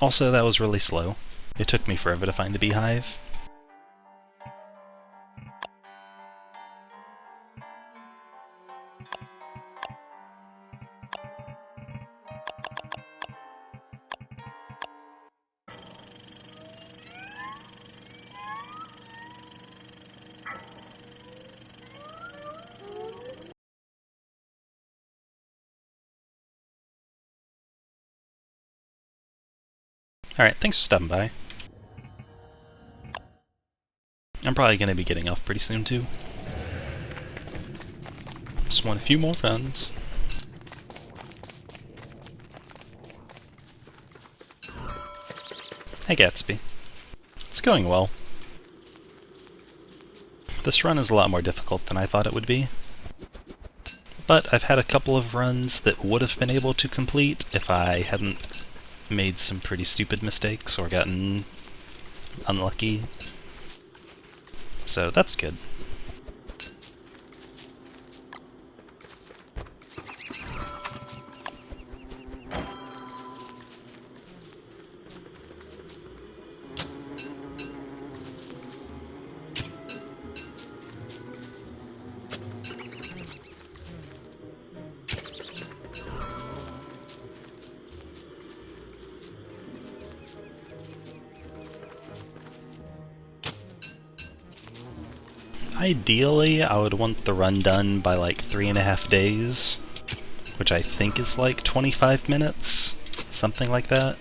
Also, that was really slow. It took me forever to find the beehive. Alright, thanks for stopping by. I'm probably going to be getting off pretty soon too. Just want a few more runs. Hey Gatsby. It's going well. This run is a lot more difficult than I thought it would be. But I've had a couple of runs that would have been able to complete if I hadn't made some pretty stupid mistakes or gotten unlucky. So that's good. Ideally, I would want the run done by like 3.5 days, which I think is like 25 minutes, something like that.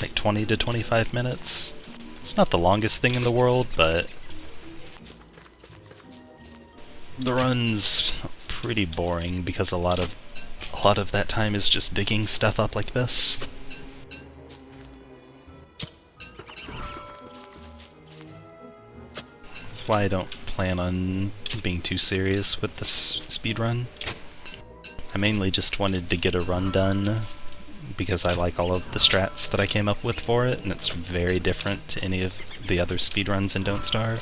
Like 20 to 25 minutes. It's not the longest thing in the world, but the run's pretty boring because a lot of that time is just digging stuff up like this. That's why I don't plan on being too serious with this speedrun. I mainly just wanted to get a run done because I like all of the strats that I came up with for it, and it's very different to any of the other speedruns in Don't Starve.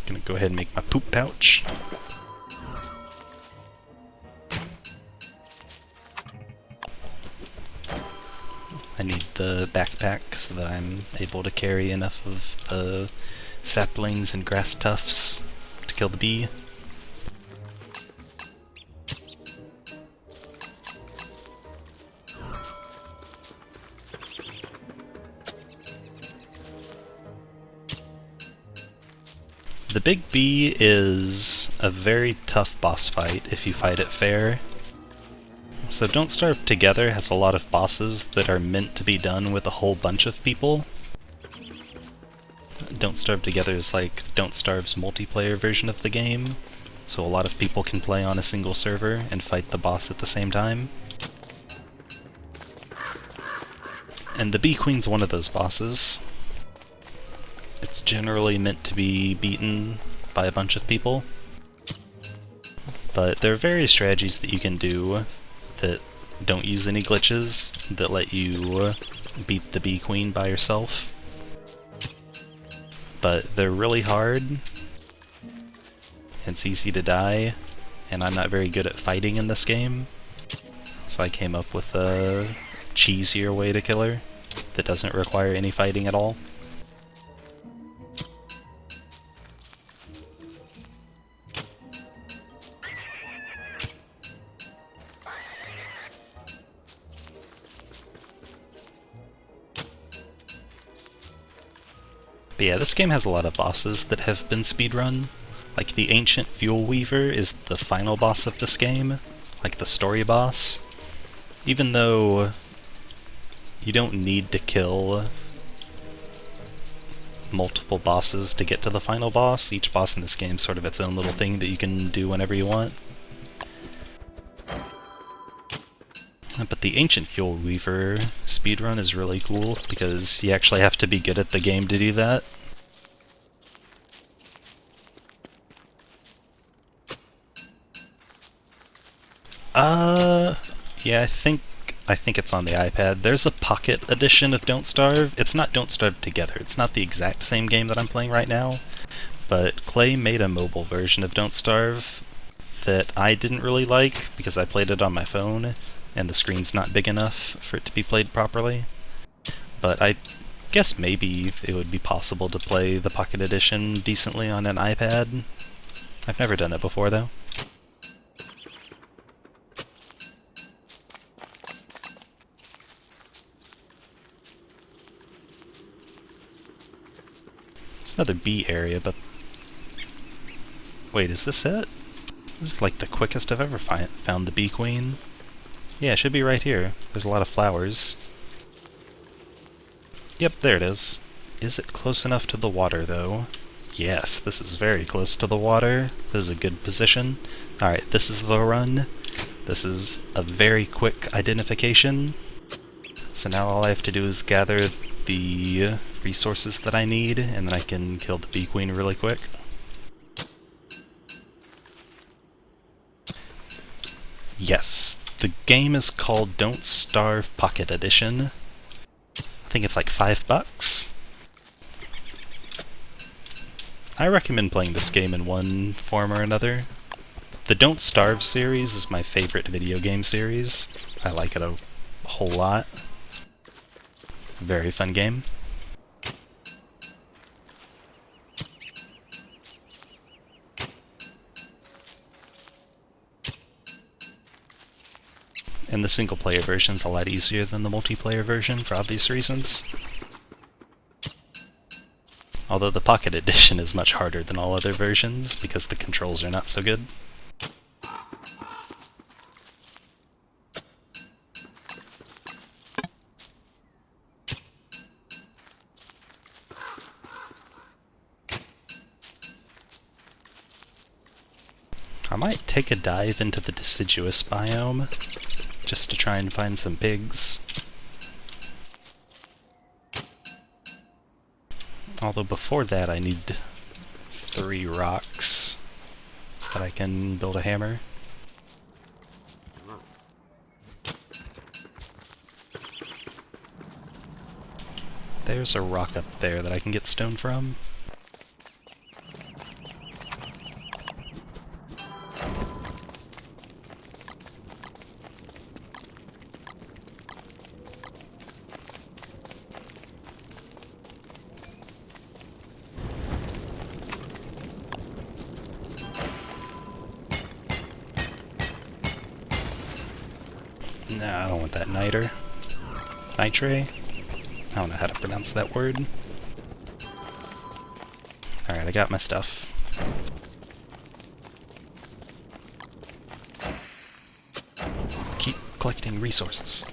Gonna go ahead and make my poop pouch. I need the backpack so that I'm able to carry enough of the saplings and grass tufts to kill the bee. The big bee is a very tough boss fight if you fight it fair. So Don't Starve Together has a lot of bosses that are meant to be done with a whole bunch of people. Don't Starve Together is like Don't Starve's multiplayer version of the game, so a lot of people can play on a single server and fight the boss at the same time. And the Bee Queen's one of those bosses. It's generally meant to be beaten by a bunch of people, but there are various strategies that you can do that don't use any glitches that let you beat the Bee Queen by yourself. But they're really hard, it's easy to die, and I'm not very good at fighting in this game, so I came up with a cheesier way to kill her that doesn't require any fighting at all. But yeah, this game has a lot of bosses that have been speedrun. Like the Ancient Fuel Weaver is the final boss of this game, like the story boss. Even though you don't need to kill multiple bosses to get to the final boss, each boss in this game is sort of its own little thing that you can do whenever you want. But the Ancient Fuel Weaver speedrun is really cool because you actually have to be good at the game to do that. Yeah, I think I think it's on the iPad. There's a Pocket edition of Don't Starve. It's not Don't Starve Together. It's not the exact same game that I'm playing right now, but Clay made a mobile version of Don't Starve that I didn't really like because I played it on my phone and the screen's not big enough for it to be played properly. But I guess maybe it would be possible to play the Pocket Edition decently on an iPad. I've never done it before, though. It's another B area, but... Wait, is this it? This is like the quickest I've ever found the Bee Queen. Yeah, it should be right here. There's a lot of flowers. Yep, there it is. Is it close enough to the water, though? Yes, this is very close to the water. This is a good position. Alright, this is the run. This is a very quick identification. So now all I have to do is gather the resources that I need, and then I can kill the Bee Queen really quick. Yes, the game is called Don't Starve Pocket Edition. I think it's like $5. I recommend playing this game in one form or another. The Don't Starve series is my favorite video game series. I like it a whole lot. Very fun game. And the single-player version is a lot easier than the multiplayer version for obvious reasons. Although the Pocket Edition is much harder than all other versions because the controls are not so good. I might take a dive into the deciduous biome just to try and find some pigs. Although before that I need 3 rocks so that I can build a hammer. There's a rock up there that I can get stone from. Nah, I don't want that niter. Nitre? I don't know how to pronounce that word. Alright, I got my stuff. Keep collecting resources.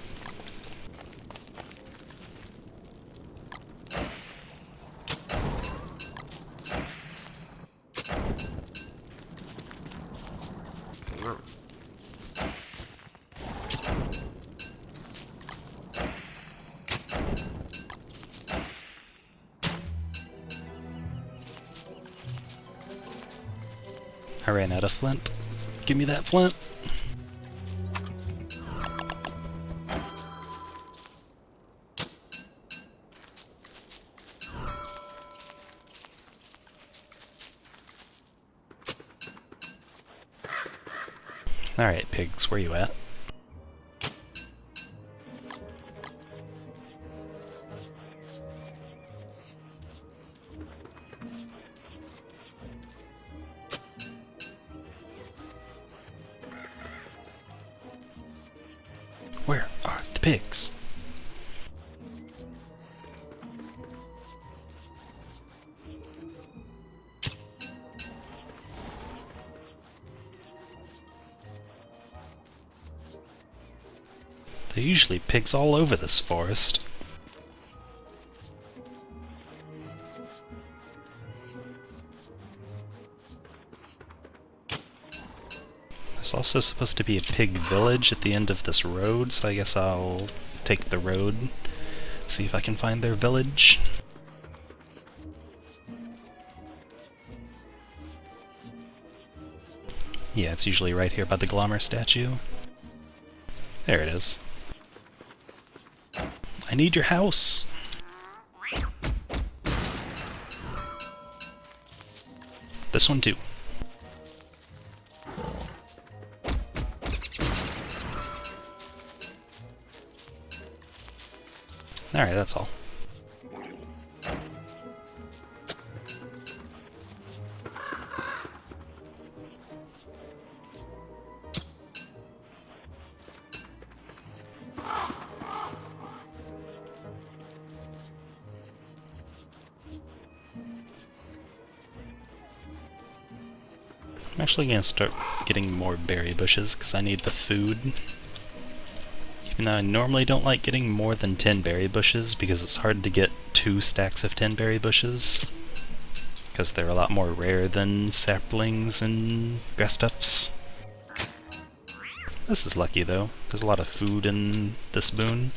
I ran out of flint. Give me that flint. Alright, pigs, where you at? Where are the pigs? There are usually pigs all over this forest. There's also supposed to be a pig village at the end of this road, so I guess I'll take the road, see if I can find their village. Yeah, it's usually right here by the Glommer statue. There it is. I need your house! This one too. Alright, that's all. I'm actually gonna start getting more berry bushes because I need the food. Even though I normally don't like getting more than 10 berry bushes because it's hard to get 2 stacks of 10 berry bushes. Because they're a lot more rare than saplings and grass tufts. This is lucky though. There's a lot of food in this boon.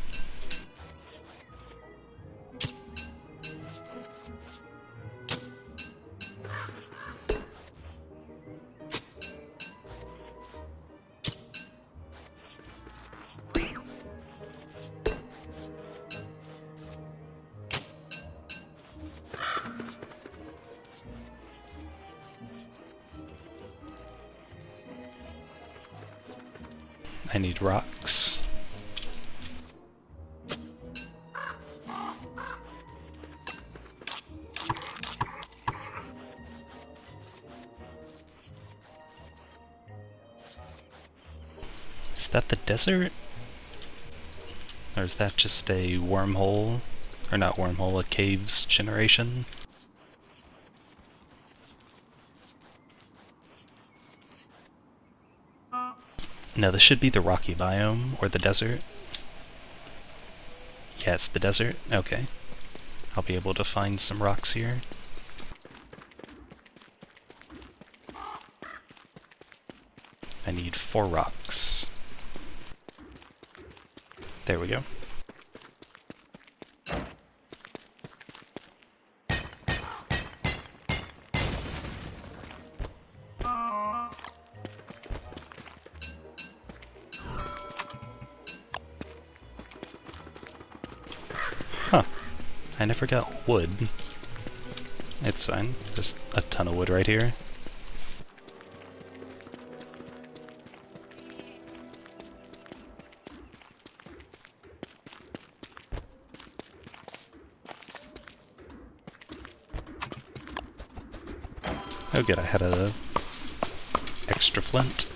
I need rocks. Is that the desert? Or is that just a wormhole? Or not wormhole, a caves generation? No, this should be the rocky biome, or the desert. Yeah, it's the desert? Okay. I'll be able to find some rocks here. I need 4 rocks. There we go. Huh. I never got wood. It's fine. There's a ton of wood right here. Oh good, I had a extra flint.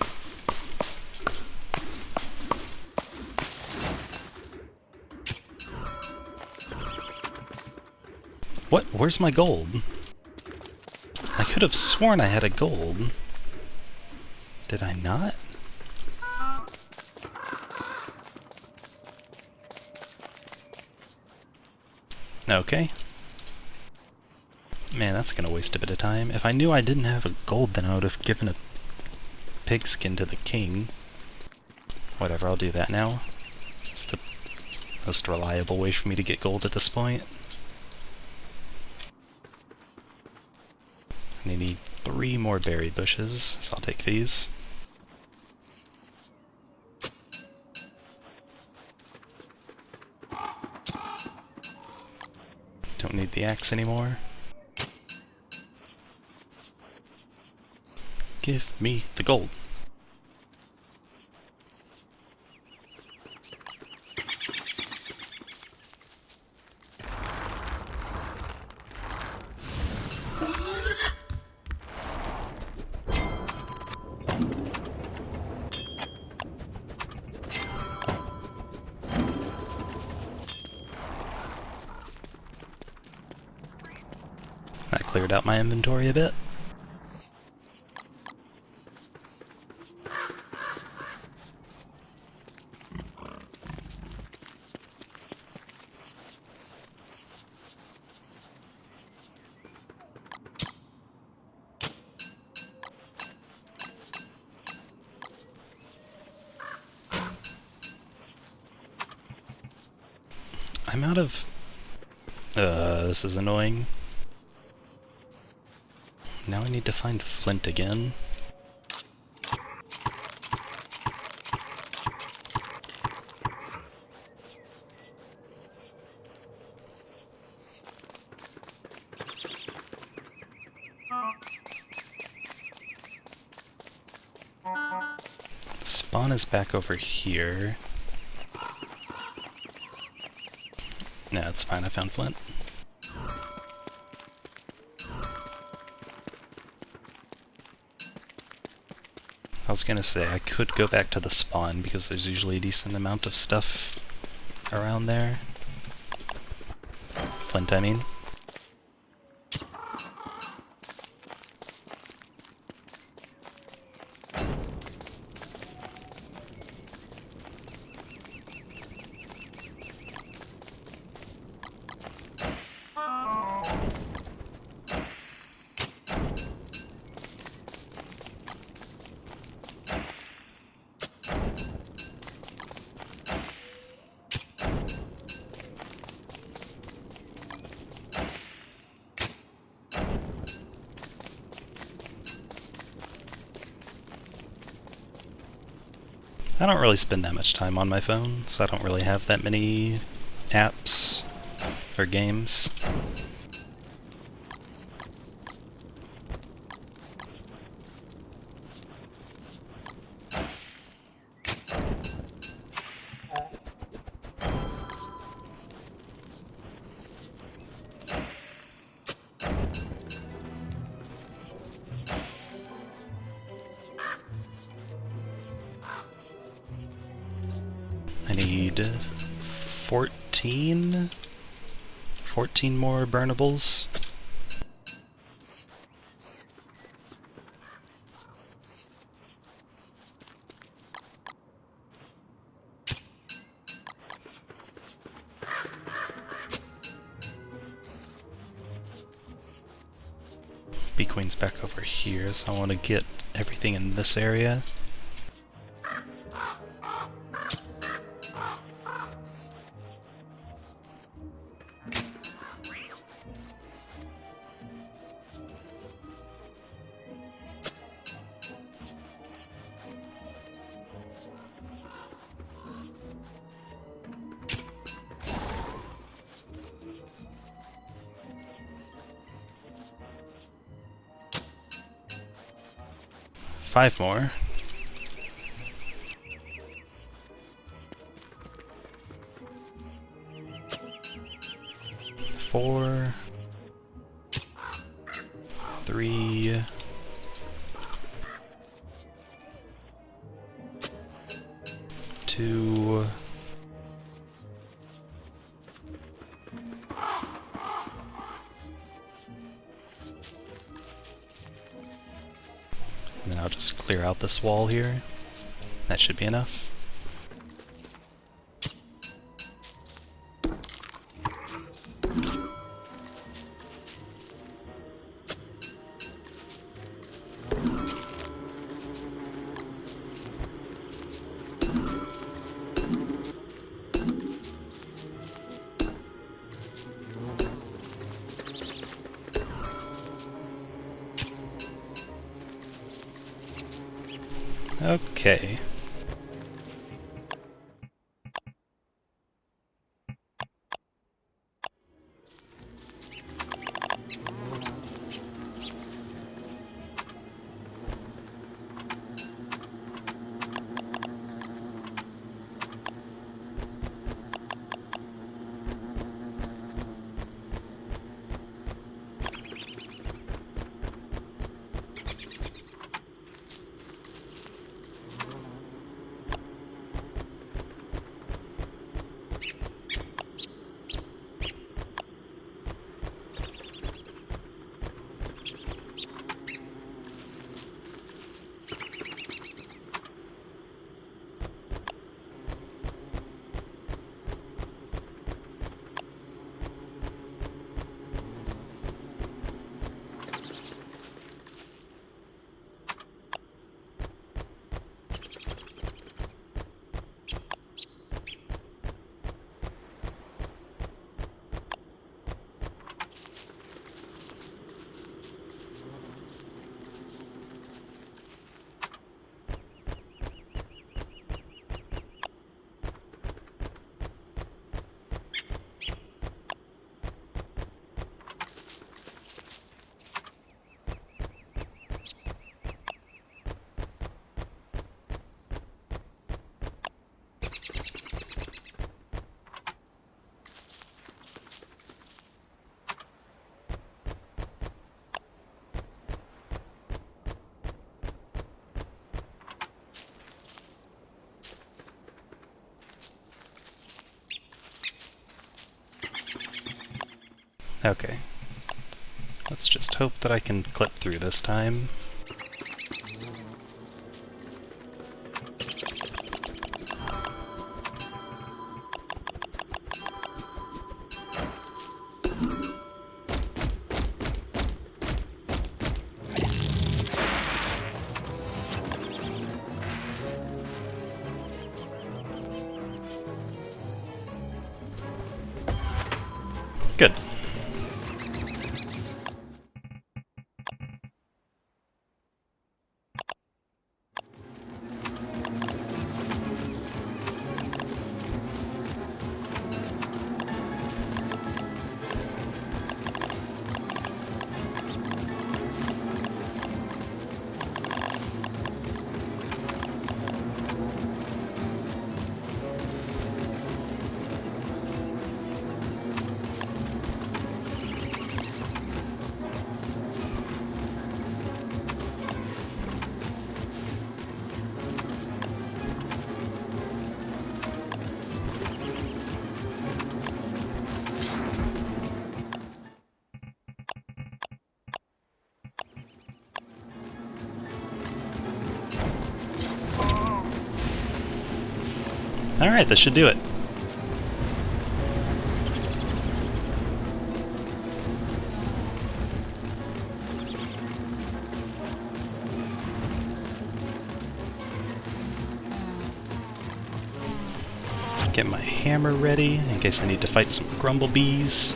What? Where's my gold? I could have sworn I had a gold. Did I not? Okay. Man, that's gonna waste a bit of time. If I knew I didn't have a gold, then I would have given a pigskin to the king. Whatever, I'll do that now. It's the most reliable way for me to get gold at this point. I need 3 more berry bushes, so I'll take these. Don't need the axe anymore. Give me the gold. That cleared out my inventory a bit. I'm out of... this is annoying. Now I need to find flint again. spawn is back over here. No, it's fine, I found flint. I was gonna say, I could go back to the spawn because there's usually a decent amount of stuff around there. Flint, I mean. I don't really spend that much time on my phone, so I don't really have that many apps or games. I need 14 more burnables. Bee Queen's back over here, so I want to get everything in this area. Five more. Four. 3. 2. And then I'll just clear out this wall here. That should be enough. Okay. Okay. Let's just hope that I can clip through this time. Good. Alright, this should do it. Get my hammer ready in case I need to fight some grumblebees.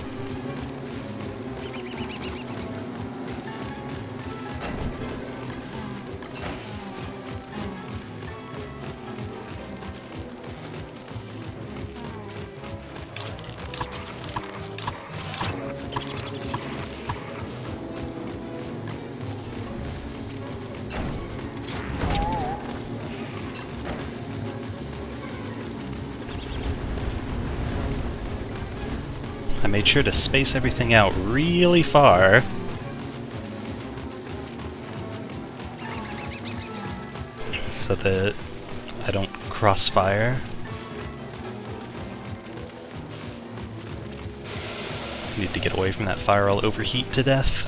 I made sure to space everything out really far. So that I don't crossfire. Need to get away from that fire. I'll overheat to death.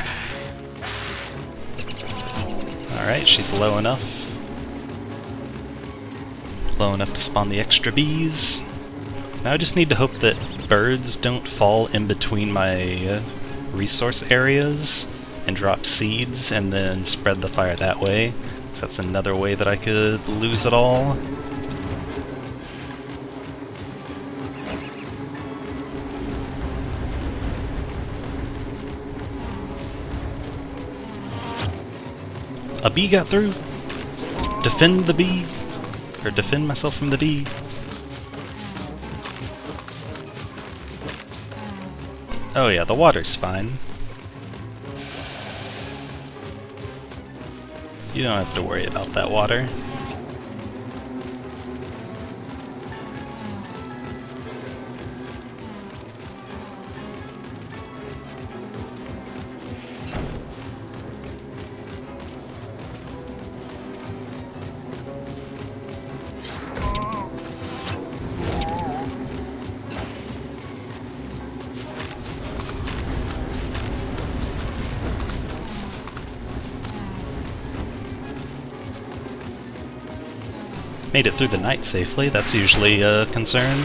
Alright, she's low enough. Low enough to spawn the extra bees. Now I just need to hope that birds don't fall in between my resource areas and drop seeds and then spread the fire that way. So that's another way that I could lose it all. A bee got through. Defend the bee. Or defend myself from the bee. Oh yeah, the water's fine. You don't have to worry about that water. Made it through the night safely, that's usually a concern.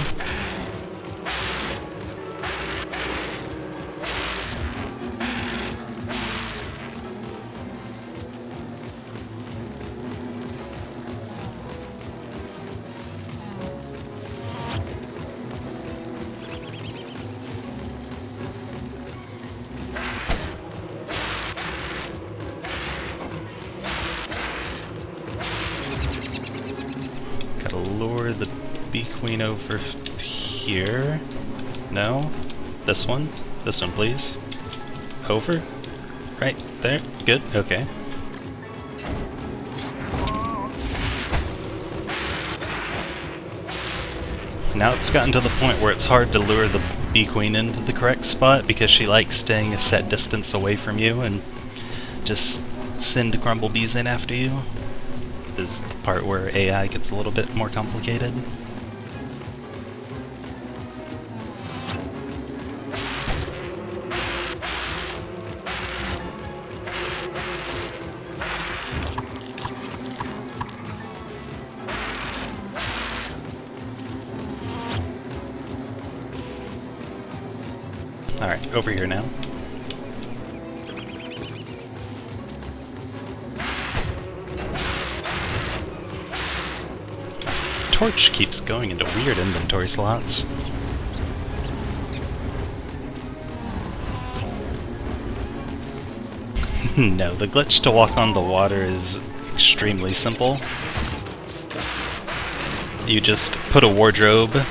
Lure the bee queen over here. No? This one? This one, please. Over? Right there? Good? Okay. Now it's gotten to the point where it's hard to lure the bee queen into the correct spot because she likes staying a set distance away from you and just send grumblebees in after you. Is the part where AI gets a little bit more complicated. Alright, over here now. Torch keeps going into weird inventory slots. No, the glitch to walk on the water is extremely simple. You just put a wardrobe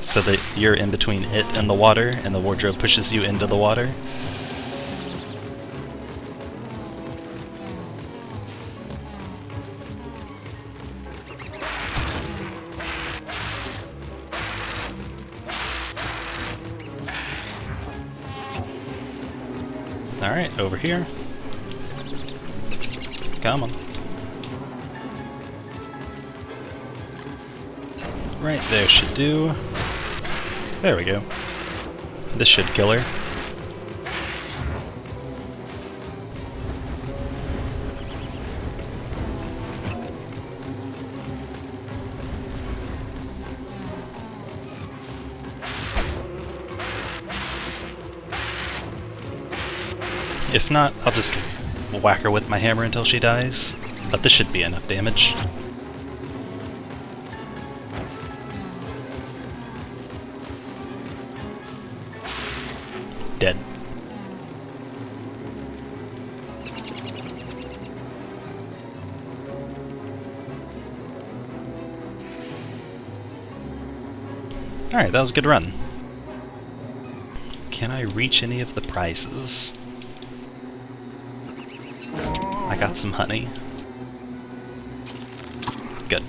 so that you're in between it and the water, and the wardrobe pushes you into the water. Alright, over here. Come on. Right there should do. There we go. This should kill her. If not, I'll just whack her with my hammer until she dies, but this should be enough damage. Dead. Alright, that was a good run. Can I reach any of the prizes? I got some honey. Good.